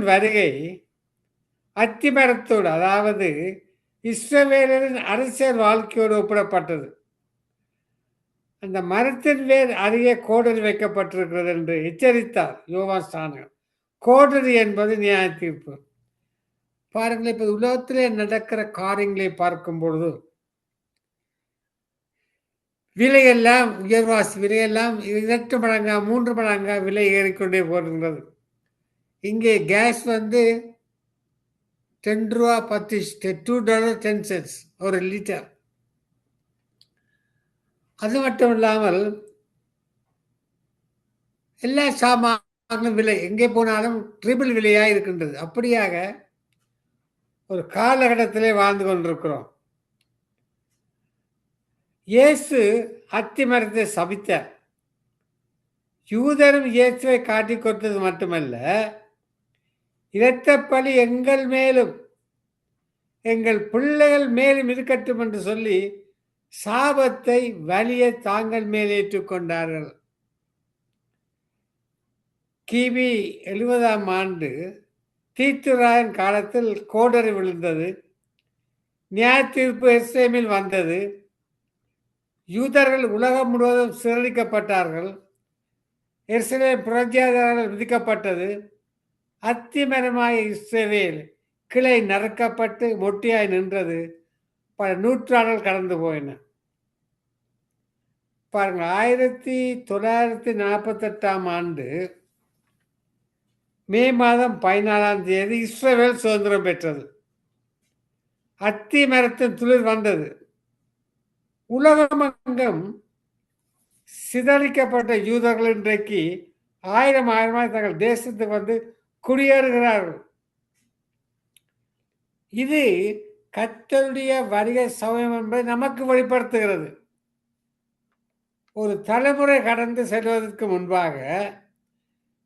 கிறிஸ்துவின் வருகை அத்திமரத்தோடு, அதாவது இஸ்ரவேலரின் அரசியல் வாழ்க்கையோடு ஒப்பிடப்பட்டது. அந்த மரத்தின் வேர் அருகே கோடரி வைக்கப்பட்டிருக்கிறது என்று எச்சரித்தார் யோவான் ஸ்நானகன். கோடரி என்பது நியாய தீர்ப்பு. பாருங்களேன், இப்ப உலகத்திலே நடக்கிற காரியங்களை பார்க்கும் பொழுது விலையெல்லாம் உயர்வாசி, விலையெல்லாம் 2 மடங்கா 3 மடங்கா விலை ஏறிக்கொண்டே போகின்றது. இங்கே கேஸ் வந்து 10 ரூபா 10 $2.10 ஒரு லிட்டர். அது மட்டும் இல்லாமல் எல்லா சாமான்களும் விலை எங்கே போனாலும் ட்ரிபிள் விலையாக இருக்கின்றது. அப்படியாக ஒரு காலகட்டத்திலே வாழ்ந்து கொண்டிருக்கிறோம். இயேசு அத்தி மரத்தை சபித்தார். யூதரும் இயேசுவை காட்டிக் கொடுத்தது மட்டுமல்ல, இரத்தப்பழி எங்கள் மேலும் எங்கள் பிள்ளைகள் மேலும் இருக்கட்டும் என்று சொல்லி சாபத்தை வலியை தாங்கள் மேல் ஏற்றுக்கொண்டார்கள். கிபி 70ஆம் ஆண்டு தீத்துராயன் காலத்தில் கோடரி விழுந்தது. நியாய தீர்ப்பு எருசலேமில் வந்தது. யூதர்கள் உலகம் முழுவதும் சிறடிக்கப்பட்டார்கள். எருசலேம் புரட்சியாளர்கள் விதிக்கப்பட்டது. அத்திமரமாய இஸ்ரவேல் கிளை நறுக்கப்பட்டு மொட்டியாய் நின்றது. பல நூற்றாண்டுகள் கடந்து போயின. பாருங்கள், 1948ஆம் ஆண்டு மே மாதம் 14ஆம் தேதி இஸ்ரவேல் சுதந்திரம் பெற்றது. அத்தி மரத்தின் துளிர் வந்தது. உலகமெங்கும் சிதறிக்கப்பட்ட யூதர்கள் இன்றைக்கு ஆயிரமாய் தங்கள் தேசத்துக்கு வந்து குடியேறுகிறார்கள். இது கர்த்தருடைய வருகை சமயம் என்பதை நமக்கு வெளிப்படுத்துகிறது. ஒரு தலைமுறை கடந்து செல்வதற்கு முன்பாக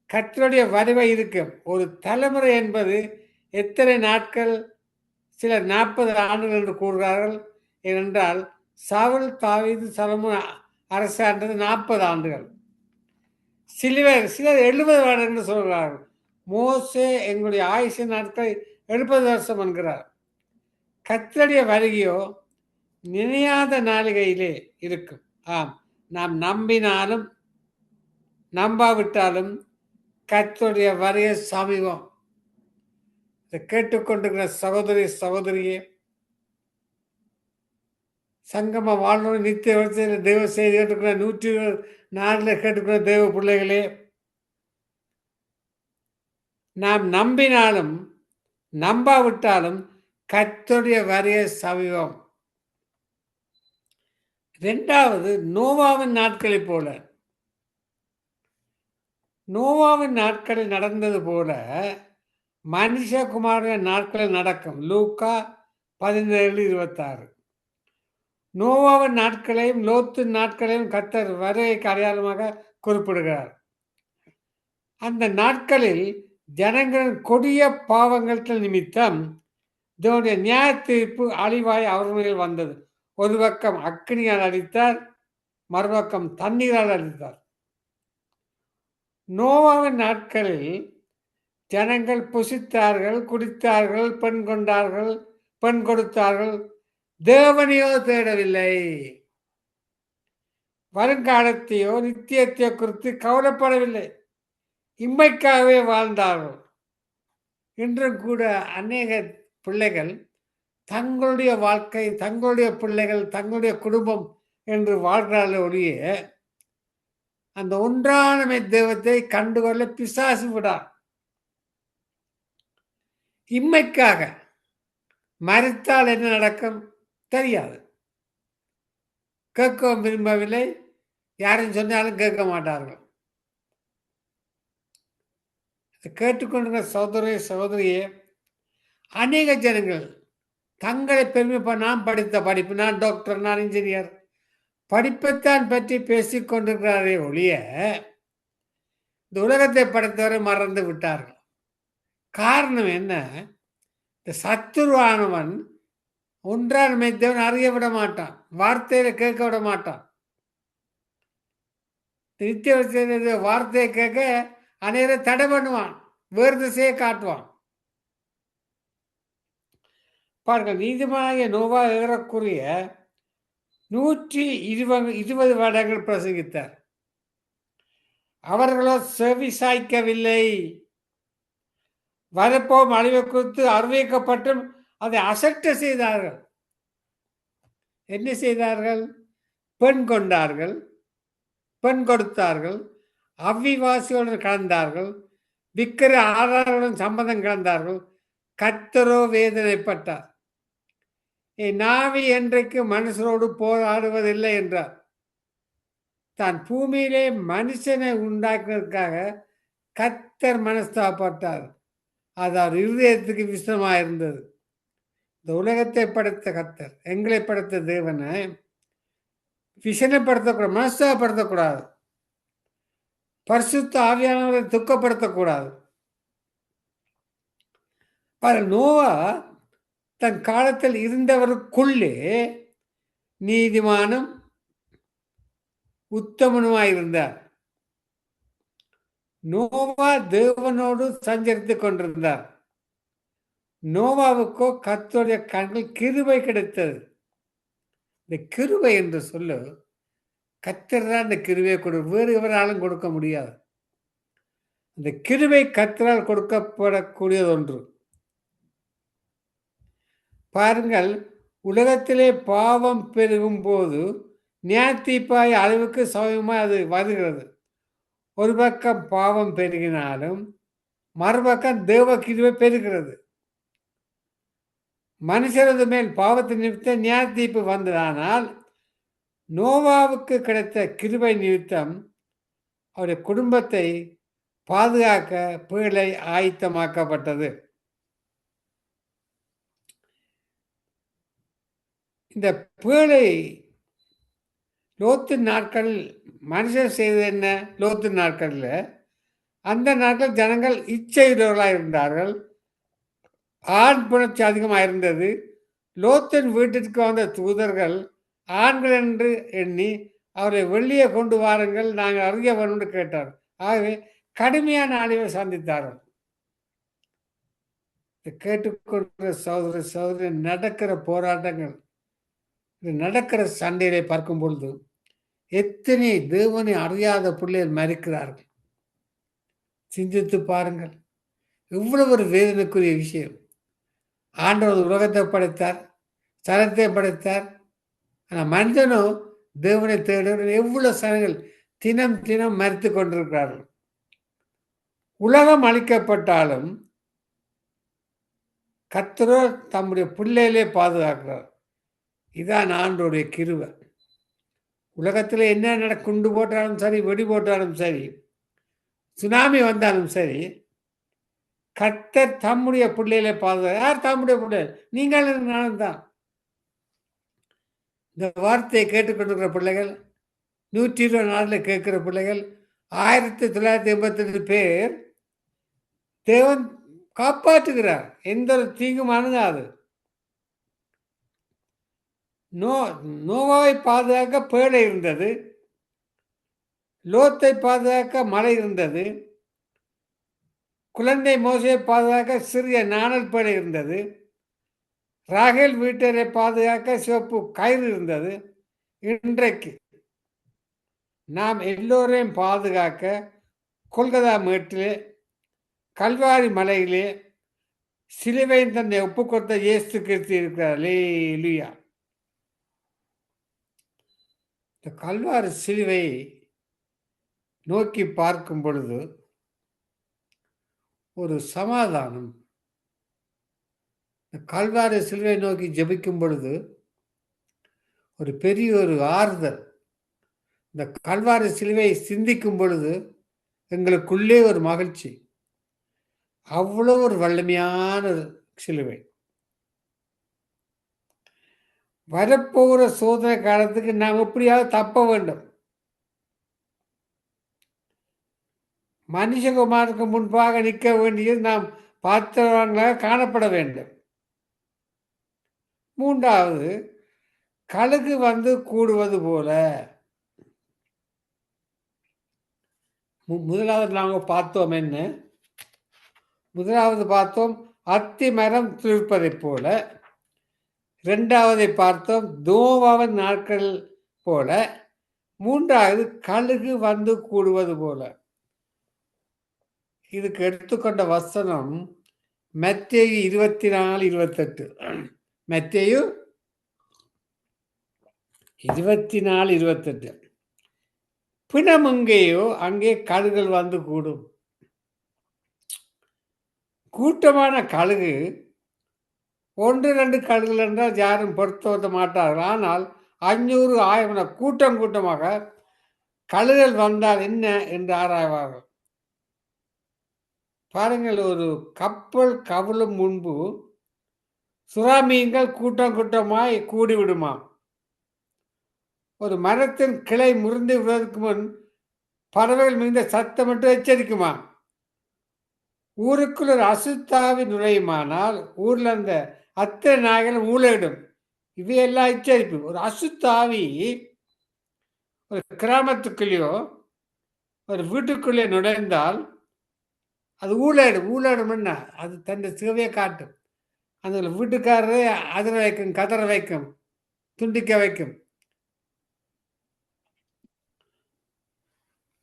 கர்த்தருடைய வருகை இருக்கும். ஒரு தலைமுறை என்பது எத்தனை நாட்கள்? சிலர் 40 ஆண்டுகள் என்று கூறுகிறார்கள். ஏனென்றால் சவுல், தாவீது, சாலமோன் அரசாண்டது 40 ஆண்டுகள். சிலர் 70 வருடம் என்று சொல்கிறார்கள். மோசே எங்களுடைய ஆயுசு நாட்கள் 70 வருஷம் என்கிறார். கர்த்தருடைய வருகையோ நினையாத நாளிகையிலே இருக்கும். ஆம், நாம் நம்பினாலும் நம்பாவிட்டாலும் கர்த்தருடைய வருகை சமீபம். இதை கேட்டுக்கொண்டிருக்கிற சகோதரியே, சங்கம வாழ்வு நித்திய வரிசையில் தெய்வ செய்தி கேட்டுக்கிற 104 கேட்டுக்கிற தெய்வ பிள்ளைகளே, நாம் நம்பினாலும் நம்பாவிட்டாலும் கர்த்தருடைய வருகை சமீபம். 2வது, நோவாவின் நாட்களை போல, நோவாவின் நாட்களில் நடந்தது போல மனுஷகுமாரின் நாட்களில் நடக்கும். லூக்கா 17:26. நோவாவின் நாட்களையும் லோத்தின் நாட்களையும் கர்த்தர் வருகைக்கு அடையாளமாக குறிப்பிடுகிறார். அந்த நாட்களில் ஜனங்களின் கொடிய பாவங்கள் நிமித்தம் இதனுடைய நியாய தீர்ப்பு அழிவாய் அவர்கள் மேல் வந்தது. ஒரு பக்கம் அக்கினியால் அடித்தார், மறுபக்கம் தண்ணீரால் அடித்தார். நோவாவின் நாட்களில் ஜனங்கள் புசித்தார்கள், குடித்தார்கள், பெண் கொண்டார்கள், பெண் கொடுத்தார்கள், தேவனையோ தேடவில்லை. வருங்காலத்தையோ நித்தியத்தையோ குறித்து கவலைப்படவில்லை. இம்மைக்காகவே வாழ்ந்தார்கள். இன்றும் கூட அநேக பிள்ளைகள் தங்களுடைய வாழ்க்கை, தங்களுடைய பிள்ளைகள், தங்களுடைய குடும்பம் என்று வாழ்கிறார்கள் ஒழிய அந்த ஒன்றானமை தெய்வத்தை கண்டுகொள்ள பிசாசு விடார். இம்மைக்காக மரித்தால் என்ன நடக்கும் தெரியாது. கேட்கவும் விரும்பவில்லை. யாரும் சொன்னாலும் கேட்க மாட்டார்கள். கேட்டுக்கொண்டிருக்கிற சகோதரியே, அநேக ஜனங்கள் தங்களை பெருமைப்ப நான் படித்த படிப்பு, நான் டாக்டர், நான் இன்ஜினியர், படிப்பைத்தான் பற்றி பேசிக் கொண்டிருக்கிறாரே ஒழிய இந்த உலகத்தை படைத்தவரை மறந்து விட்டார்கள். காரணம் என்ன? இந்த சத்துருவானவன் ஒன்றால் மெய்த்தவன் அறிய விட மாட்டான், வார்த்தையில கேட்க விட மாட்டான். நித்திய வார்த்தையை கேட்க அநேகரை தடை பண்ணுவான். வேறு திசையை காட்டுவான். பாருங்கள், நீதிமானாகிய நோவா ஏறக்குறைய 120 வருடங்கள் பிரசங்கித்தார். அவர்களோ செவி சாய்க்கவில்லை. வரப்போம் அழிவை குறித்து அறிவிக்கப்பட்டும் அதை அசட்ட செய்தார்கள். என்ன செய்தார்கள்? பெண் கொண்டார்கள், பெண் கொடுத்தார்கள், அவ்விவாசிகளுடன் கலந்தார்கள், விக்கிர ஆதாரங்களுடன் சம்பந்தம் கலந்தார்கள். கர்த்தரோ வேதனைப்பட்டார். நாவி என்றைக்கு மனுஷரோடு போராடுவதில்லை என்றார். தான் பூமியிலே மனுஷனை உண்டாக்குவதற்காக கர்த்தர் மனஸ்தாபப்பட்டார். அது அவர் இருதயத்துக்கு விஷமாக இருந்தது. இந்த உலகத்தை படைத்த கர்த்தர், எங்களை படைத்த தேவனை விஷனப்படுத்தக்கூடாது, மனஸ்தாபப்படுத்தக்கூடாது, பரிசுத்த ஆவியானவரை துக்கப்படுத்தக்கூடாது. நோவா தன் காலத்தில் இருந்தவருக்குள்ளே நீதிமானும் உத்தமனுமாயிருந்தார். நோவா தேவனோடு சஞ்சரித்துக் கொண்டிருந்தார். நோவாவுக்கோ கர்த்தருடைய கண்கள் கிருபை கிடைத்தது. இந்த கிருபை என்று சொல்லு, கர்த்தர் தான் இந்த கிருபையை வேறு எவராலும் கொடுக்க முடியாது. இந்த கிருபை கர்த்தரால் கொடுக்கப்படக்கூடியது ஒன்று. பாருங்கள், உலகத்திலே பாவம் பெருகும் போது நியாயத்தீர்ப்பாய் அளவுக்கு சமயமாக அது வருகிறது. ஒரு பக்கம் பாவம் பெருகினாலும் மறுபக்கம் தேவ கிருபை பெருகிறது. மனுஷரது மேல் பாவத்தின் நிமித்தம் நியாயத்தீர்ப்பு வந்ததானால் நோவாவுக்கு கிடைத்த கிருபை நிமித்தம் அவருடைய குடும்பத்தை பாதுகாக்க பேழை ஆயத்தமாக்கப்பட்டது. இந்த பேழை லோத்து நாட்களில் மனுஷன் செய்தது என்ன? லோத்து நாட்களில் அந்த நாட்கள் ஜனங்கள் இச்சையுள்ளவர்களாக இருந்தார்கள். ஆண் புணர்ச்சி அதிகமாக இருந்தது. லோத்தின் வீட்டிற்கு வந்த தூதர்கள் ஆண்கள் என்று எண்ணி அவரை வெளியே கொண்டு வாருங்கள், நாங்கள் அறிய வேண்டும் என்று கேட்டார். ஆகவே கடுமையான அழிவை சந்தித்தார்கள். கேட்டுக்கொண்ட சகோதர சகோதரி, நடக்கிற போராட்டங்கள், நடக்கிற சண்டைகளை பார்க்கும் பொழுது எத்தனை தேவனை அறியாத பிள்ளைகள் மறிக்கிறார்கள். சிந்தித்து பாருங்கள். இவ்வளவு ஒரு வேதனைக்குரிய விஷயம். ஆண்டவர் உலகத்தை படைத்தார், சரத்தை படைத்தார். ஆனால் மனிதனும் தேவனை தேடுகிற எவ்வளவு சனங்கள் தினம் தினம் மறித்து கொண்டிருக்கிறார்கள். உலகம் அழிக்கப்பட்டாலும் கர்த்தரோ தம்முடைய பிள்ளையிலே பாதுகாக்கிறார். இதான் ஆண்டவருடைய கிருபை. உலகத்தில் என்ன குண்டு போட்டாலும் சரி, வெடி போட்டாலும் சரி, சுனாமி வந்தாலும் சரி, கர்த்தர் தம்முடைய பிள்ளைகளை பாதுகாக்க. யார் தம்முடைய பிள்ளைகள்? நீங்கள் நானும் தான். இந்த வார்த்தையை கேட்டுக்கொண்டிருக்கிற பிள்ளைகள், 120 நாளில் கேட்கிற பிள்ளைகள், 1982 பேர் தேவன் காப்பாற்றுகிறார். எந்த ஒரு தீங்கும் அணுகாது. நோவாவை பாதுகாக்க பேழை இருந்தது, லோத்தை பாதுகாக்க மலை இருந்தது, குழந்தை மோசையை பாதுகாக்க சிறிய நாணல் பேழை இருந்தது, ராகேல் வீட்டரை பாதுகாக்க சிவப்பு கயிறு இருந்தது. இன்றைக்கு நாம் எல்லோரையும் பாதுகாக்க கொல்கத்தா மேட்டிலே, கல்வாரி மலையிலே சிலுவையின் தன்னை ஒப்புக்கொடுத்த இயேசு கிறிஸ்து இருக்கிறார். அல்லேலூயா. இந்த கல்வாரி சிலுவை நோக்கி பார்க்கும் பொழுது ஒரு சமாதானம். கல்வாரி சிலுவை நோக்கி ஜெபிக்கும் பொழுது ஒரு பெரிய ஒரு ஆறுதல். இந்த கல்வாரி சிலுவை சிந்திக்கும் பொழுது எங்களுக்குள்ளே ஒரு மகிழ்ச்சி. அவ்வளோ ஒரு வலிமையான சிலுவை. வரப்போகிற சோதனை காலத்துக்கு நாம் எப்படியாவது தப்ப வேண்டும். மனுஷகுமாருக்கு முன்பாக நிற்க வேண்டியது நாம் பார்த்தவர்களாக காணப்பட வேண்டும். மூன்றாவது, கழுகு வந்து கூடுவது போல. முதலாவது நாங்கள் பார்த்தோம் என்ன? முதலாவது பார்த்தோம் அத்தி மரம் துளிர்ப்பதைப் போல, இரண்டாவதை பார்த்தோம் நோவாவின் நாட்கள் போல, மூன்றாவது கழுகு வந்து கூடுவது போல. இதுக்கு எடுத்துக்கொண்ட வசனம் மத்தேயு 24:28. மத்தேயு 24:28. பிணம் எங்கேயோ அங்கே கழுகுகள் வந்து கூடும். கூட்டமான கழுகு 1, 2 கழுகுகள் என்றால் யாரும் பொறுத்துவத மாட்டார்கள். ஆனால் 500, 1000 என கூட்டம் கூட்டமாக கழுகுகள் வந்தால் என்ன என்று ஆராய்வார்கள். பாருங்கள், ஒரு கப்பல் கவிழும் முன்பு சுறா மீன்கள் கூட்டம் கூட்டமாய் கூடிவிடுமாம். ஒரு மரத்தின் கிளை முறிந்து விடுவதற்கு முன் பறவைகள் மிகுந்த சத்தமிட்டு எச்சரிக்குமா. ஊருக்குள் ஒரு அசுத்தாவி நுழையுமானால் ஊர்ல அந்த அத்தனை நாய்களும் ஊழையிடும். இவையெல்லாம் எச்சரிப்பு. ஒரு அசுத்தாவி ஒரு கிராமத்துக்குள்ளேயோ ஒரு வீட்டுக்குள்ளே நுழைந்தால் அது ஊழையிடும். ஊழையிடும் என்ன? அது தன் சிவையை காட்டும். அந்த வீட்டுக்காரரை அதிர வைக்கும், கதற வைக்கும், துண்டிக்க வைக்கும்.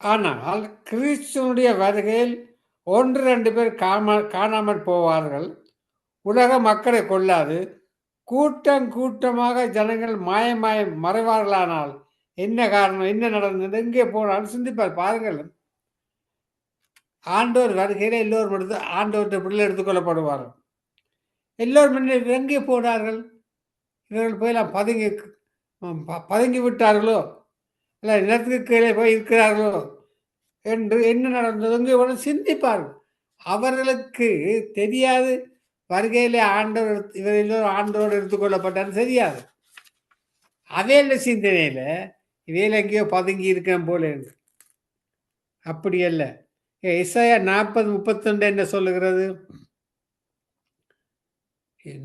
ஆனால் கிறிஸ்துவனுடைய வருகையில் 1, 2 பேர் காணாமல் போவார்கள். உலக மக்களை கொள்ளாது. கூட்டம் கூட்டமாக ஜனங்கள் மாயமாய் மறைவார்களானால் என்ன காரணம், என்ன நடந்தது, எங்கே போனாலும் சிந்திப்பார். பாருங்கள், ஆண்டவர் வருகையில எல்லோரும் எடுத்து ஆண்டவர்கிட்ட பிள்ளை எடுத்துக்கொள்ளப்படுவார்கள். எல்லோரும் முன்னே எங்கே போனார்கள்? இவர்கள் போயெல்லாம் பதுங்கி விட்டார்களோ, இல்லை நிலத்துக்கு கீழே போய் இருக்கிறார்களோ என்று என்ன நடந்தது எங்கே சிந்திப்பார்கள். அவர்களுக்கு தெரியாது வருகையிலே ஆண்டவர் இவர் எல்லோரும் ஆண்டவரோடு எடுத்துக்கொள்ளப்பட்டான்னு தெரியாது. அவையில சிந்தனையில இவையில எங்கேயோ பதுங்கி இருக்கேன் போல என்று. அப்படி அல்ல. எஸ்ஐயா 40:32 என்ன சொல்லுகிறது?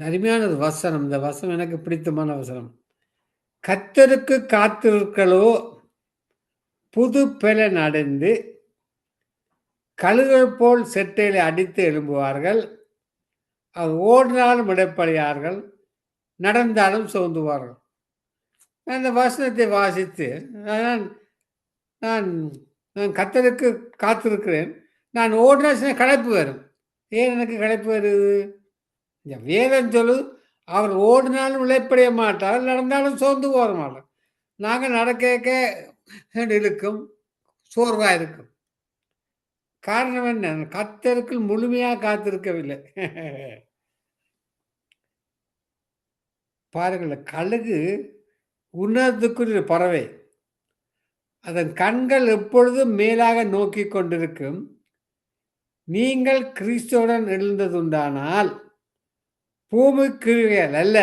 அருமையானது வசனம். இந்த வசனம் எனக்கு பிடித்தமான வசனம். கர்த்தருக்கு காத்திருக்களோ புது பலன் அடைந்து கழுகுகள் போல் செட்டையில அடித்து எழும்புவார்கள். அவர் ஓடினாலும் இடப்படையார்கள், நடந்தாலும் சோர்ந்துவார்கள். அந்த வசனத்தை வாசித்து நான் நான் நான் கர்த்தருக்கு காத்திருக்கிறேன். நான் ஓடினா களைப்பு வரும். ஏன் எனக்கு களைப்பு வருது? இந்த வேதம் சொல்லு, அவர் ஓடினாலும் இளைப்படைய மாட்டார், நடந்தாலும் சோர்ந்து போக மாட்டார். நாங்கள் நடக்க இழுக்கும், சோர்வாக இருக்கும். காரணம் என்ன? கர்த்தருக்கு முழுமையாக காத்திருக்கவில்லை. பாருங்கள், கழுகு உன்னதத்துக்குரிய பறவை. அதன் கண்கள் எப்பொழுதும் மேலாக நோக்கி கொண்டிருக்கும். நீங்கள் கிறிஸ்துவுடன் எழுந்ததுண்டானால் பூமிக்குரியல் அல்ல,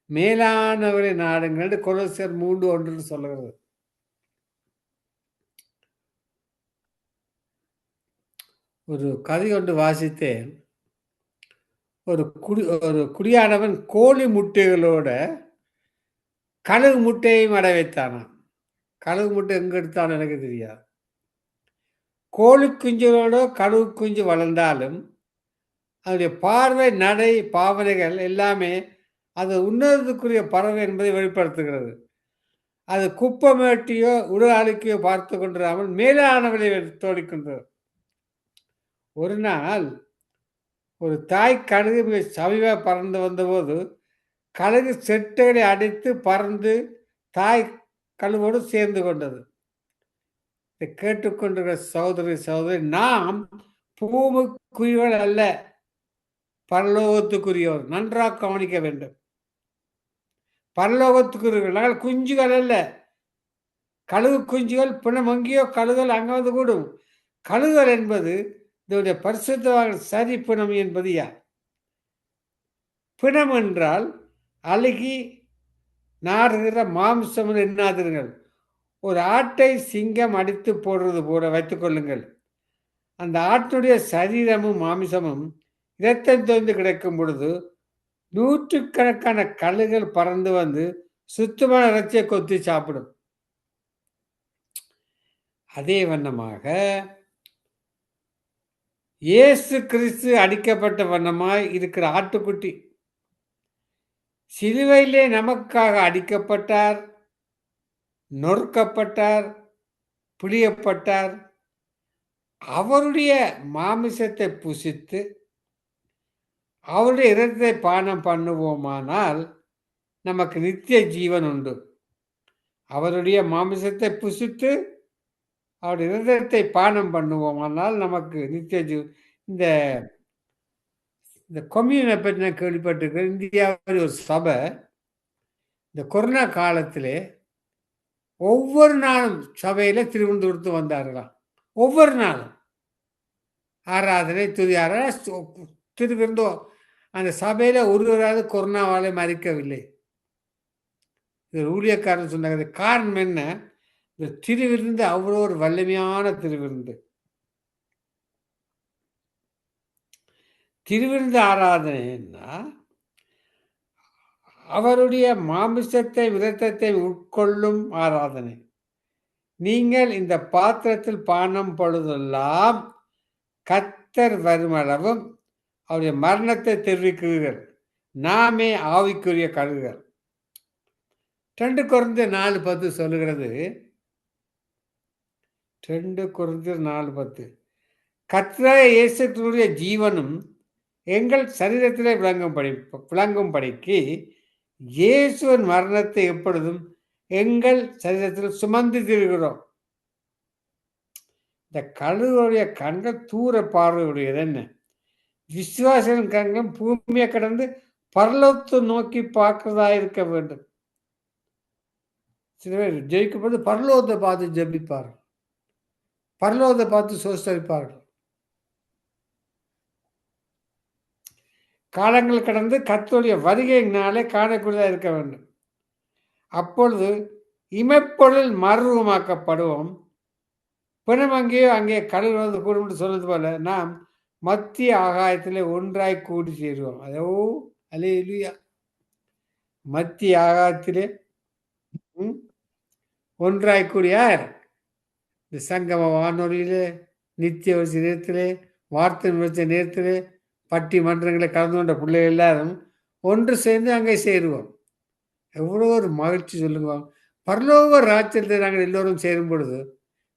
மேலானவரை நாடுங்கள் என்று கொலோசியர் 3:1 சொல்லுகிறது. ஒரு கதை ஒன்று வாசித்தேன். ஒரு குடியானவன் கோழி முட்டைகளோட கழுகு முட்டையையும் அடை வைத்தானான். கழுகு முட்டை எங்க எடுத்தாலும் எனக்கு தெரியாது. கோழி குஞ்சுகளோட கழுகு குஞ்சு வளர்ந்தாலும் அதனுடைய பார்வை, நடை, பாவனைகள் எல்லாமே அது உன்னதத்துக்குரிய பறவை என்பதை வெளிப்படுத்துகிறது. அது குப்பமேட்டியோ உடலாளிக்கையோ பார்த்து கொண்டிராமல் மேலானவரை தோடிக்கொண்டது. ஒரு நாள் ஒரு தாய் கழுகு மிக சமீப பறந்து வந்தபோது கழுகு செட்டைகளை அடித்து பறந்து தாய் கழுவோடு சேர்ந்து கொண்டது. இதை கேட்டுக்கொண்டிருக்கிற சகோதரி, நாம் பூமிக்குரியவர்கள் அல்ல, பரலோகத்துக்குரியவர். நன்றாக கவனிக்க வேண்டும். பரலோகத்துக்குரியவர்கள். நாங்கள் குஞ்சுகள் அல்ல. கழுகு குஞ்சுகள் பிணம் அங்கேயோ, கழுகுகள் அங்கே வந்து கூடும். கழுகுகள் என்பது இதனுடைய பரிசுத்தவான்கள். சரி, பிணம் என்பது யார்? பிணம் என்றால் அழுகி நாடுகிற மாம்சம் எண்ணாதிருங்கள். ஒரு ஆட்டை சிங்கம் அடித்து போடுறது போல வைத்துக் கொள்ளுங்கள். அந்த ஆட்டுடைய சரீரமும் மாமிசமும் இரத்தம் தோய்ந்து கிடைக்கும் பொழுது நூற்றுக்கணக்கான கழுகுகள் பறந்து வந்து சுத்தமான இறைச்சியை கொத்தி சாப்பிடும். அதே வண்ணமாக இயேசு கிறிஸ்து அடிக்கப்பட்ட வண்ணமாய் இருக்கிற ஆட்டுக்குட்டி சிலுவையிலே நமக்காக அடிக்கப்பட்டார், நொறுக்கப்பட்டார், புளியப்பட்டார். அவருடைய மாமிசத்தை புசித்து அவருடைய இரத்தத்தை பானம் பண்ணுவோமானால் நமக்கு நித்திய ஜீவன் உண்டு. அவருடைய மாமிசத்தை புசித்து அவருடைய இரத்தத்தை பானம் பண்ணுவோமானால் நமக்கு நித்திய ஜீவன். இந்த இந்த கொம்யூனை பற்றி நான் கேள்விப்பட்டிருக்கிறேன். இந்தியாவில் ஒரு சபை இந்த கொரோனா காலத்திலே ஒவ்வொரு நாளும் சபையில திருவனந்தபுரத்து வந்தார்களாம். ஒவ்வொரு நாளும் ஆராதனை துதி ஆராதனை திருவிருந்தோ அந்த சபையில ஒருவராவது கொரோனாவாலே மறிக்கவில்லை. இது ஊழியக்காரன் சொன்னாங்க. காரணம் என்ன? இந்த திருவிருந்து அவ்வளோ ஒரு வல்லமையான திருவிருந்து. திருவிருந்து ஆராதனைன்னா அவருடைய மாமிசத்தை இரத்தத்தை உட்கொள்ளும் ஆராதனை. நீங்கள் இந்த பாத்திரத்தில் பானம் பொழுதெல்லாம் கர்த்தர் வருமளவும் அவருடைய மரணத்தை தெரிவிக்கிறீர்கள். நாமே ஆவிக்குரிய கழுகுகள். 2 கொரிந்தியர் 4:10 சொல்லுகிறது. 2 கொரிந்தியர் 4:10 கர்த்தராகிய இயேசு கிறிஸ்துவினுடைய ஜீவனும் எங்கள் சரீரத்திலே விளங்கும்படிக்கு இயேசுவின் மரணத்தை எப்பொழுதும் எங்கள் சரீரத்தில் சுமந்து திரிகிறோம். இந்த கழுகுடைய கண்கள் தூர பார்வையுடையது. என்ன? விசுவாசின் கண்களும் பூமியை கடந்து பரலோகத்தை நோக்கி பார்க்கிறதா இருக்க வேண்டும். சில பேர் ஜெயிக்கப்பட்டு பரலோகத்தை பார்த்து ஜெபிப்பார்கள், பரலோகத்தை பார்த்து சோஸ்தரிப்பார்கள். காலங்கள் கடந்து கர்த்தருடைய வருகையினாலே காணக்கூடியதாக இருக்க வேண்டும். அப்பொழுது இமைப்பொழுதில் மறுரூபமாக்கப்படுவோம். பிணம் அங்கேயோ அங்கே கழுவுவது கூடும் சொன்னது போல நாம் மத்திய ஆகாயத்திலே ஒன்றாய் கூடி சேருவோம். அதோ அல்லேலூயா. மத்திய ஆகாயத்திலே ஒன்றாய் கூடி யார்? இந்த சங்கம வானொலியிலே, நித்திய வச்ச நேரத்திலே, வார்த்தை வச்ச நேரத்திலே, பட்டி மன்றங்களை கலந்து கொண்ட பிள்ளைகள் எல்லாரும் ஒன்று சேர்ந்து அங்கே சேருவோம். எவ்வளோ ஒரு மகிழ்ச்சி சொல்லுங்க. பரலோக ராஜ்யத்தில் நாங்கள் எல்லோரும் சேரும் பொழுது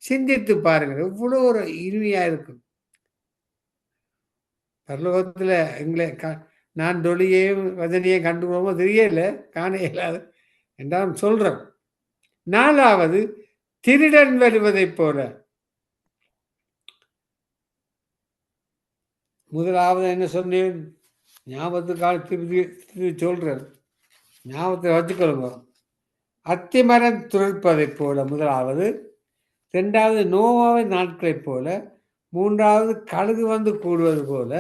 சிந்தித்து பாருங்கள், எவ்வளோ ஒரு இனிமையாக இருக்கும். பரலோகத்தில் எங்களை நான் தொழியையும் வதனையும் கண்டு போவோமோ தெரியல, காண இயலாது என்றாலும் சொல்கிறோம். 4வது திருடன் வருவதைப் போல. முதலாவது என்ன சொன்னேன்? ஞாபகத்துக்காக திருப்பி சொல்கிறேன், ஞாபகத்தை வச்சுக்கொள்ளுங்க. அத்திமரம் துளிர்ப்பதைப் போல முதலாவது. 2வது நோவாவை நாட்களைப் போல. 3வது கழுகு வந்து கூடுவது போல.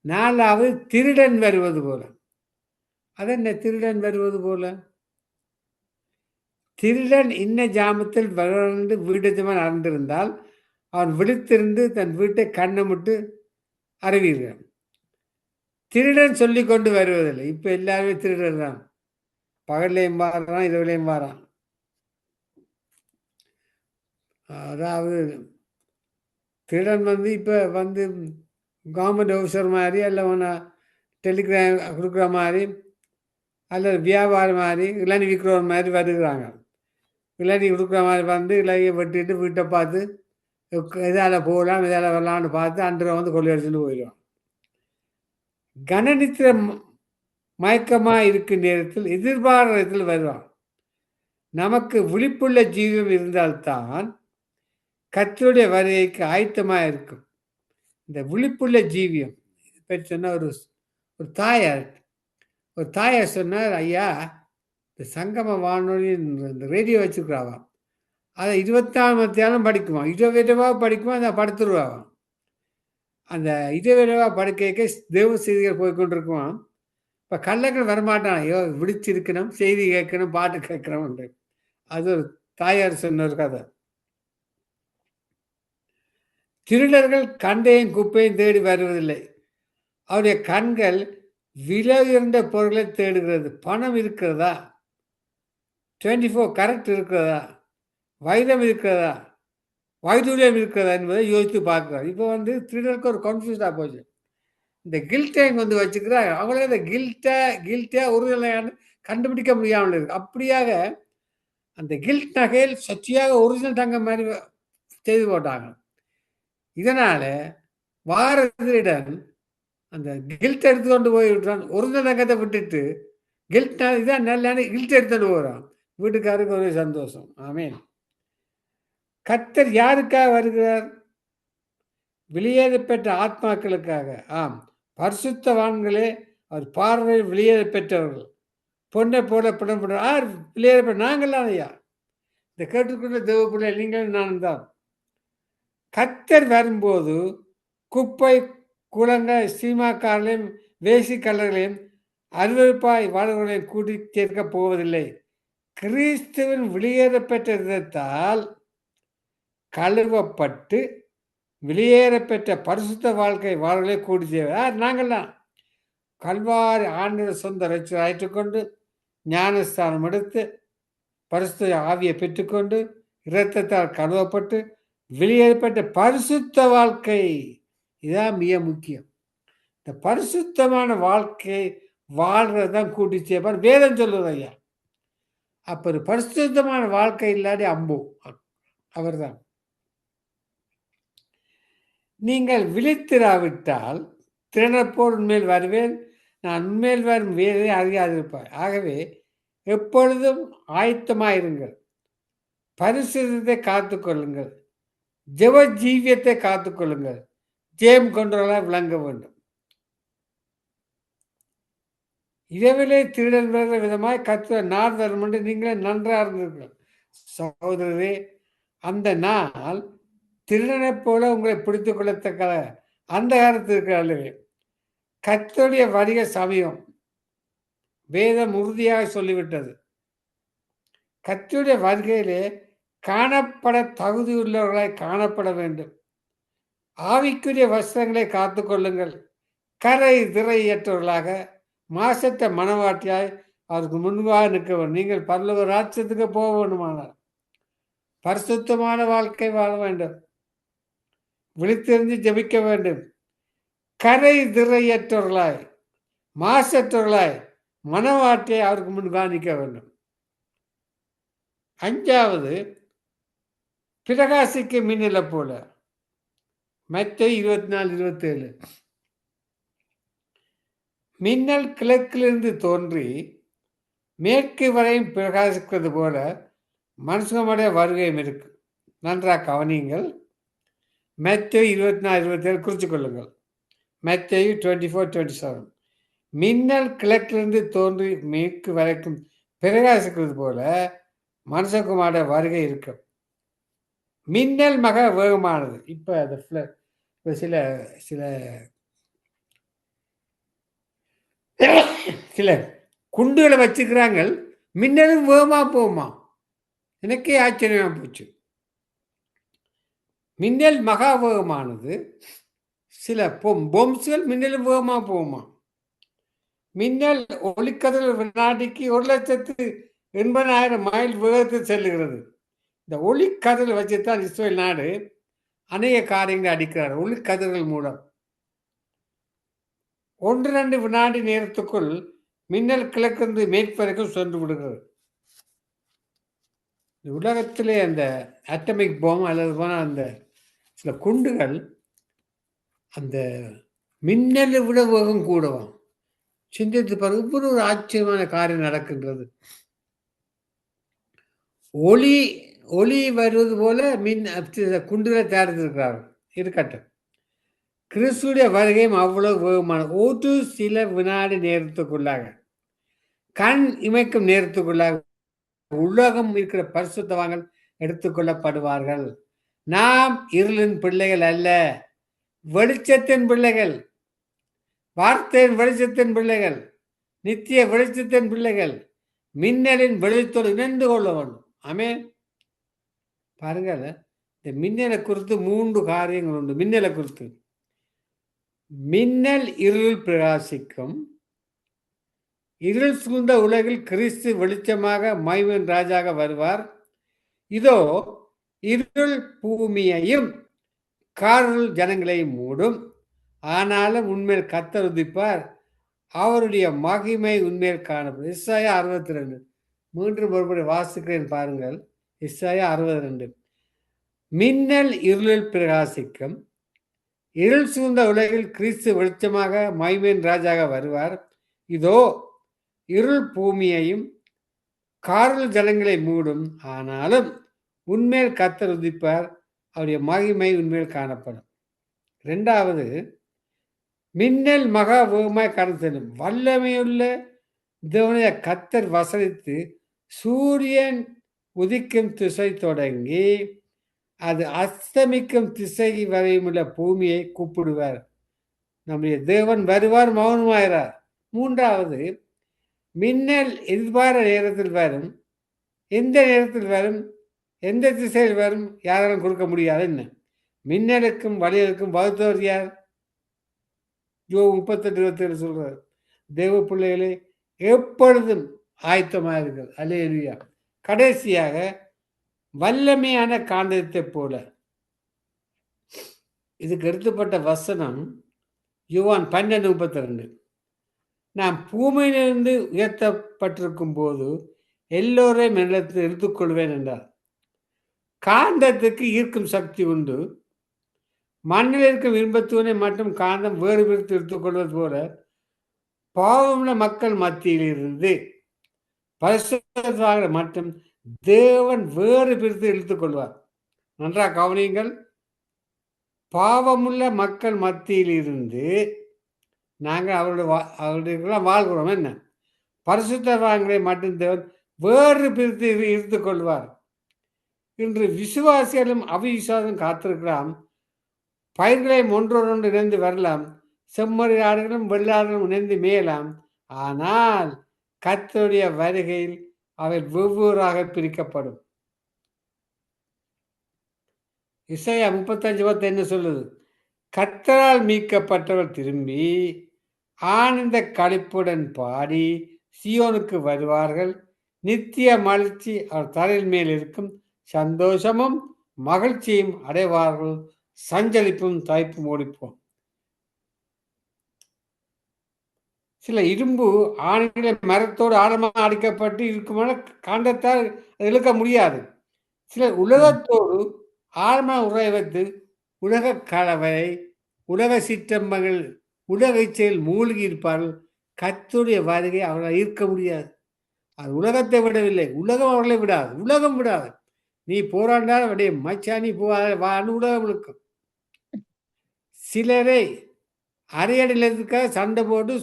4வது திருடன் வருவது போல. அதென்ன திருடன் வருவது போல? திருடன் இன்ன ஜாமத்தில் வளர்ந்து வீட்டஜமான் அறிந்திருந்தால் அவன் விழித்திருந்து தன் வீட்டை கண்ணமிட்டு அறிவீர்கள். திருடன் சொல்லி கொண்டு வருவதில்லை. இப்போ எல்லாருமே திருடன் தான். பகல்லையும் வாரான், இரவுலையும் வாரான். அதாவது திருடன் வந்து இப்போ வந்து கவர்மெண்ட் ஆஃபீஸர் மாதிரி, அல்ல டெலிகிராம் கொடுக்குற மாதிரி, அல்லது வியாபாரம் மாதிரி, இளநீ விற்கிற மாதிரி வருகிறாங்க. இளநீ கொடுக்குற மாதிரி வந்து இளைய வெட்டிட்டு வீட்டை பார்த்து இதால் போகலாம் இதால் வரலான்னு பார்த்து அன்றை வந்து கொள்ளையடிச்சுட்டு போயிடுவான். கனநித்திர மயக்கமாக இருக்கும் நேரத்தில் எதிர்பாரத்தில் வருவான். நமக்கு விழிப்புள்ள ஜீவம் இருந்தால்தான் கர்த்தருடைய வருகைக்கு ஆயத்தமாக இருக்கும். இந்த விழிப்புள்ள ஜீவியம் பற்றி சொன்ன ஒரு தாயார் சொன்னார், ஐயா இந்த சங்கம வானொலி இந்த ரேடியோ வச்சுக்கிறாவாம், அதை 24 மணி நேரம் படிக்குமா, 20 படிக்குமா, அதை படுத்துருவாவாம். அந்த 20 படுக்கைக்கு தேவ செய்திகள் போய்கொண்டிருக்குவான். இப்போ கள்ளக்கள் வரமாட்டான். ஐயோ விழிச்சிருக்கணும், செய்தி கேட்கணும், பாட்டு கேட்கணும். அது ஒரு தாயார் சொன்ன ஒரு கதை. திருடர்கள் கண்டையும் குப்பையும் தேடி வருவதில்லை. அவருடைய கண்கள் விலை உயர்ந்த பொருட்களை தேடுகிறது. பணம் இருக்கிறதா, 24 கரெக்ட் இருக்கிறதா, வைரம் இருக்கிறதா, வைடூரியம் இருக்கிறதா என்பதை யோசித்து பார்க்கிறார். இப்போ வந்து திருடருக்கு ஒரு கன்ஃபியூஸ்டாக போச்சு. இந்த கில்ட்டை வந்து வச்சுக்கிறாங்க. அவங்களே இந்த கில்ட்டா ஒரிஜினலான்னு கண்டுபிடிக்க முடியாமல் இருக்கு. அப்படியாக அந்த கில்ட் நகையில் சச்சியாக ஒரிஜினல் தங்கம் மாதிரி செய்து போட்டாங்க. இதனால வார திருடன் அந்த கில்ட் எடுத்து கொண்டு போய் விட்டுறான். ஒரிஜினல் தங்கத்தை விட்டுட்டு கில்ட் இதான் நல்ல கில்ட் எடுத்துட்டு போகிறான். வீட்டுக்காருக்கு ஒரே சந்தோஷம். ஆமீன். கர்த்தர் யாருக்காக வருகிறார்? வெளியேறப்பெற்ற ஆத்மாக்களுக்காக. ஆம், பரிசுத்தவான்களே அவர் பார்வையில் வெளியேற பெற்றவர்கள். பொண்ணை போல புடம்புற ஆர் வெளியேறப்பெற்ற நாங்கள்லாம் ஐயா. இந்த கேட்டுக்கொண்ட தேவப்பிள்ளை நீங்களும் நானும் தான். கர்த்தர் வரும்போது குப்பை குளங்கள் சீமாக்காரர்களையும் வேசி கல்லர்களையும் அருவருப்பாய் வாழ்வர்களையும் கூட்டி சேர்க்கப் போவதில்லை. கிறிஸ்துவின் வெளியேறப்பெற்ற விதத்தால் கழுவப்பட்டு வெளியேறப்பெற்ற பரிசுத்த வாழ்க்கை வாழ்களை கூடி செய்வார். நாங்கள்லாம் கல்வாரி ஆண்டவர் சொந்த ஏற்றுக்கொண்டு ஞானஸ்தானம் எடுத்து பரிசுத்த ஆவியை பெற்றுக்கொண்டு இரத்தத்தால் கழுவப்பட்டு வெளியேறப்பட்ட பரிசுத்த வாழ்க்கை இதான் மிக முக்கியம். இந்த பரிசுத்தமான வாழ்க்கை வாழ்றதான் கூட்டி செய்வார் வேதம் சொல்லுவது ஐயா. அப்ப ஒரு பரிசுத்தமான வாழ்க்கை இல்லாத அம்பு அவர் தான். நீங்கள் விழித்திராவிட்டால் திறனப்போர் உண்மையில் வருவேன், நான் உண்மையில் வரும் வேலை அறியாதிருப்பார். ஆகவே எப்பொழுதும் ஆயத்தமாயிருங்கள், பரிசுத்தத்தை காத்துக்கொள்ளுங்கள், ஜெப ஜீவியத்தை காத்துக்கொள்ளுங்கள், ஜெயம் கொண்டவர்களாக விளங்க வேண்டும். இரவிலே திருடன் வருகிற விதமாய் கர்த்தர் நாள் வரும் என்று நீங்களே நன்றாக இருந்தீர்கள். சகோதரரே, அந்த நாள் திருடனைப் போல உங்களை பிடித்துக் கொள்ளத்தக்க அந்த காலத்திற்கு அல்லவே. கர்த்தருடைய வருகை சமயம் வேதம் உறுதியாக சொல்லிவிட்டது. கர்த்தருடைய வருகையிலே காணப்பட தகுதியுள்ளவர்களாய் காணப்பட வேண்டும். ஆவிக்குரிய வஸ்திரங்களை காத்துக்கொள்ளுங்கள். கரை திரையற்றவர்களாக மாசற்ற மனவாட்டியாய் அவருக்கு முன்பாக நிற்க வேண்டும். நீங்கள் பரலோக ராஜ்யத்துக்கு போக வேண்டுமானால் பரிசுத்தமான வாழ்க்கை வாழ வேண்டும், விழித்திருந்து ஜெபிக்க வேண்டும். கரை திரையற்றவர்களாய் மாசற்றவர்களாய் மனவாட்டியை அவருக்கு முன்பாக நிற்க வேண்டும். 5வது, பிரகாசிக்க மின்னலை போல. மத்தேயு 24:27. மின்னல் கிழக்கிலிருந்து தோன்றி மேற்கு வரையும் பிரகாசிக்கிறது போல மனுஷனுடைய வருகையும் இருக்கு. நன்றாக கவனியுங்கள். மத்தேயு 24:27 குறித்து கொள்ளுங்கள். மத்தேயு 24:27. மின்னல் கிழக்கிலிருந்து தோன்றி மேற்கு வரைக்கும் பிரகாசிக்கிறது போல மனுஷகுமார வருகை இருக்கும். மின்னல் மக வேகமானது. இப்போ அது சில சில சில குண்டுகளை வச்சுக்கிறாங்க, மின்னலும் வேகமா போகுமா. எனக்கே ஆச்சரியமா போச்சு. மின்னல் மகா வேகமானது. சில பொம்ஸ்கள் மின்னலும் வேகமா போகுமா. மின்னல் ஒளிக்கதிர்கள் வினாடிக்கு 1,80,000 மைல் வேகத்தில் செல்லுகிறது. இந்த ஒளிக்கதிர்கள் வச்சுத்தான் இஸ்ரேல் நாடு அநேக காரியங்களை அடிக்கிறார் ஒளிக்கதிர்கள் மூலம். 1-2 வினாடி நேரத்துக்குள் மின்னல் கிழக்கிருந்து மேற்கு வரைக்கும் சென்று விடுகிறது. உலகத்திலே அந்த அட்டமிக் பாம் அல்லது போன அந்த சில குண்டுகள் அந்த மின்னலை விட வேகம் கூடவும். சிந்தித்து பாருங்க, இப்படி ஒரு ஆச்சரியமான காரியம் நடக்கின்றது. ஒளி வருவது போல குண்டுகளை தயாரித்திருக்கிறார்கள். இருக்கட்டும், கிறிஸ்துடைய வருகையும் அவ்வளவு வேகமான ஒரு சில வினாடி நேரத்துக்குள்ளாக, கண் இமைக்கும் நேரத்துக்குள்ளாக உலகம் இருக்கிற பரிசுத்தவான்கள் எடுத்துக்கொள்ளப்படுவார்கள். நாம் இருளின் பிள்ளைகள் அல்ல, வெளிச்சத்தின் பிள்ளைகள், வார்த்தையின் வெளிச்சத்தின் பிள்ளைகள், நித்திய வெளிச்சத்தின் பிள்ளைகள், மின்னலின் வெளிச்சத்தோடு இணைந்து கொள்ள வேண்டும். ஆமென். பாருங்கள், இந்த மின்னலை குறித்து 3 காரியங்கள் உண்டு. மின்னலை குறித்து, மின்னல் இருள் பிரகாசிக்கும். இருள் சூழ்ந்த உலகில் கிறிஸ்து வெளிச்சமாக மகிமையின் ராஜாக வருவார். இதோ இருள் பூமியையும் காரில் ஜனங்களை மூடும். ஆனாலும் உண்மையில் கர்த்தர் உதிப்பார், அவருடைய மகிமை உண்மையில் காணப்படும். இசாயா 62. மூன்று மறுபடி வாசிக்கிறேன் பாருங்கள். இசாயா 62. மின்னல் இருளில் பிரகாசிக்கும், இருள் சூழ்ந்த உலகில் கிறிஸ்து வெளிச்சமாக மகிமையின் ராஜாக வருவார். இதோ இருள் பூமியையும் காரில் ஜனங்களை மூடும், ஆனாலும் உண்மையில் கர்த்தர் உதிப்பார், அவருடைய மகிமை உண்மையில் காணப்படும். இரண்டாவது, மின்னல் மகா வேகமாய் கடந்து செல்லும், வல்லமையுள்ள தேவனுடைய கர்த்தர் வசனித்து சூரியன் உதிக்கும் திசை தொடங்கி அது அஸ்தமிக்கும் திசை வரையும் உள்ள பூமியை கூப்பிடுவார். நம்முடைய தேவன் வருவார், மௌனமாகிறார். மூன்றாவது, மின்னல் எதிர்பார நேரத்தில் வரும். எந்த நேரத்தில் வரும், எந்த திசையில் வரும், யாராலும் கொடுக்க முடியாது. என்ன மின்னலுக்கும் வழிகளுக்கும் வகுத்தவர் யார்? யோ 38:27 சொல்றார், தேவ பிள்ளைகளே எப்பொழுதும் ஆயத்தமாக இருக்கிறது. அல்லேலூயா. கடைசியாக, வல்லமையான காந்தத்தை போல. இதுக்கு எடுத்துப்பட்ட வசனம் யோவான் 12:32. நான் பூமியிலிருந்து உயர்த்தப்பட்டிருக்கும் போது எல்லோரையும் என்னிடத்தில் எடுத்துக்கொள்வேன் என்றார். காந்தத்துக்கு ஈர்க்கும் சக்தி உண்டு. மண்ணில் இருக்கும் இன்பத்துவனை மற்றும் காந்தம் வேறு பிரித்து எடுத்துக்கொள்வது போல பாவமுள்ள மக்கள் மத்தியில் இருந்து பரிசுத்தவான்களை மற்றும் தேவன் வேறு பிரித்து இழுத்துக் கொள்வார். நன்றாக கவனியுங்கள். பாவமுள்ள மக்கள் மத்தியில் இருந்து நாங்கள் அவருடைய வாழ்கிறோம். என்ன பரிசுத்தவான்களை மட்டும் தேவன் வேறு பிரித்து இழுத்துக் கொள்வார். இன்று விசுவாசிகளும் அவிசுவாசம் காத்திருக்கலாம். பயிர்களையும் ஒன்றோடு இணைந்து வரலாம், செம்மறி ஆடுகளும் வெள்ளாடுகளும் இணைந்து மேயலாம். ஆனால் கர்த்தருடைய வருகையில் அவை வெவ்வேறாக பிரிக்கப்படும். இசையா 35:10 என்ன சொல்லுது? கர்த்தரால் மீட்கப்பட்டவர் திரும்பி ஆனந்த களிப்புடன் பாடி சியோனுக்கு வருவார்கள். நித்திய மகிழ்ச்சி அவர் தலையில் மேல் இருக்கும், சந்தோஷமும் மகிழ்ச்சியும் அடைவார்கள், சஞ்சலிப்பும் தயப்பும் ஓடிப்போம். சில இரும்பு ஆணிகளை மரத்தோடு ஆழமாக அடிக்கப்பட்டு இருக்குமான காந்தத்தால் இழுக்க முடியாது. சிலர் உலகத்தோடு ஆழமாக உரை வைத்து உலக கலவை, உலக சிற்றம்பங்கள், உலக இச்சையில் மூழ்கி இருப்பார்கள். கர்த்தருடைய வருகை அவர்களை ஈர்க்க முடியாது. அது உலகத்தை விடவில்லை, உலகம் அவர்களை விடாது, உலகம் விடாது. நீ போராண்டால் அப்படியே மச்சா நீ போவான்னு உலகம் இழுக்கும். சிலரை அரையடிக்கிறதுக்காக சண்டை போட்டு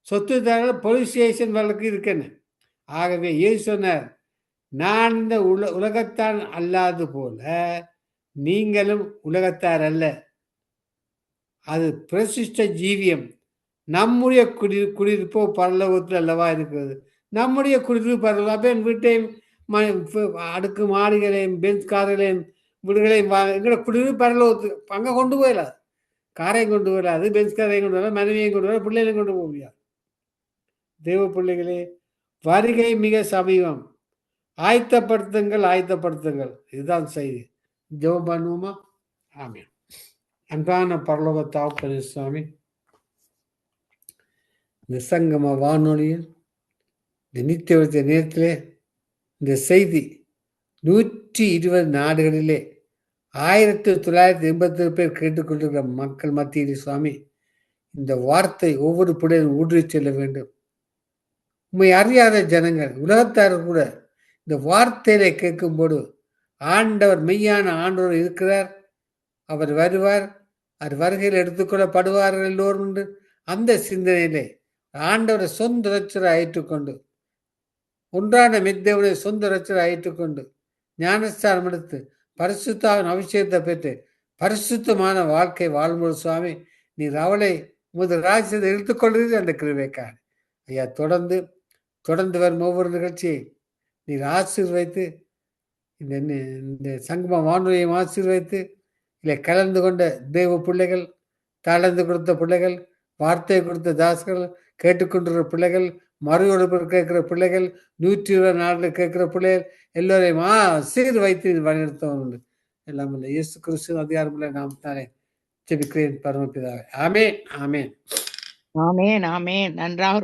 சொத்து தர போலீஸ் ஸ்டேஷன் வழக்கு இருக்கேன்னு. ஆகவே ஏசு சொன்னார், நான் இந்த உலகத்தான் அல்லாது போல நீங்களும் உலகத்தார் அல்ல. அது பிரசிஷ்ட ஜீவியம். நம்முடைய குடியிருப்போ பரலோகத்தில் அல்லவா இருக்கிறது. நம்முடைய குடியிருப்பு பரலோகம். அப்போ என் வீட்டையும் அடுக்கு மாடிகளையும் பெஞ்ச் கார்களையும் வீடுகளையும் எங்களோட குடியிருப்பு பரலோகத்துக்கு அங்கே கொண்டு போயிடலாம். காரையும் கொண்டு போயிடாது, பெஞ்ச் காரையும் கொண்டு வரலாம், மனைவியையும் கொண்டு வர, பிள்ளைகளையும் கொண்டு போக முடியாது. தேவ பிள்ளைகளே, வருகை மிக சமீபம். ஆயத்தப்படுத்துங்கள், ஆயத்தப்படுத்துங்கள். இதுதான் செய்தி. ஜெபம் பண்ணுவோமா? ஆமென். அன்பான பரலோக தகப்பனே சுவாமி, இந்த சங்கம வானொலியில் இந்த நித்திய நேரத்திலே இந்த செய்தி 120 நாடுகளிலே 1987 பேர் கேட்டுக்கொண்டிருக்கிற மக்கள் மத்தியில் சுவாமி, இந்த வார்த்தை ஒவ்வொரு புடையும் ஊற்றி செல்ல வேண்டும். உண்மை அறியாத ஜனங்கள், உலகத்தார் கூட இந்த வார்த்தையில கேட்கும்போது ஆண்டவர் மெய்யான ஆண்டவர் இருக்கிறார், அவர் வருவார், அவர் வருகையில் எடுத்துக்கொள்ளப்படுவார்கள் எல்லோரும் என்று அந்த சிந்தனையிலே ஆண்டவரை சொந்த ரட்சராக ஏற்றுக்கொண்டு, ஒன்றான மெத்தேவனை சொந்த ரட்சராக ஏற்றுக்கொண்டு ஞானஸ்தானம் எடுத்து பரிசுத்தாவின் அபிஷேகத்தை பெற்று பரிசுத்தமான வாழ்க்கை வாழ்ம்போது சுவாமி, நீர் அவளை முதல் ராஜ்யத்தை எடுத்துக்கொள்வது அந்த கிருபைக்காக ஐயா. தொடர்ந்து வரும் ஒவ்வொரு நிகழ்ச்சியை நீர் ஆசீர்வைத்து, இந்த சங்கம வானொலியையும் ஆசீர்வைத்து, இல்லை கலந்து கொண்ட தெய்வ பிள்ளைகள், தாளந்து கொடுத்த பிள்ளைகள், வார்த்தை கொடுத்த தாசர்கள், கேட்டுக்கொண்டிருக்கிற பிள்ளைகள், மறு ஒழுப்பில் கேட்கிற பிள்ளைகள், 120 நாளில் கேட்கிற பிள்ளைகள் எல்லோரையும் சீர் வைத்து வழிநடத்தவும் உண்டு. எல்லாம் இல்லை இயேசு கிறிஸ்து அதிகாரமுள்ள நாம் தானே ஜெபிக்கிறேன் பரமபிதாவே. ஆமென், ஆமென். ஆமென், ஆமென். நன்றாக ஒரு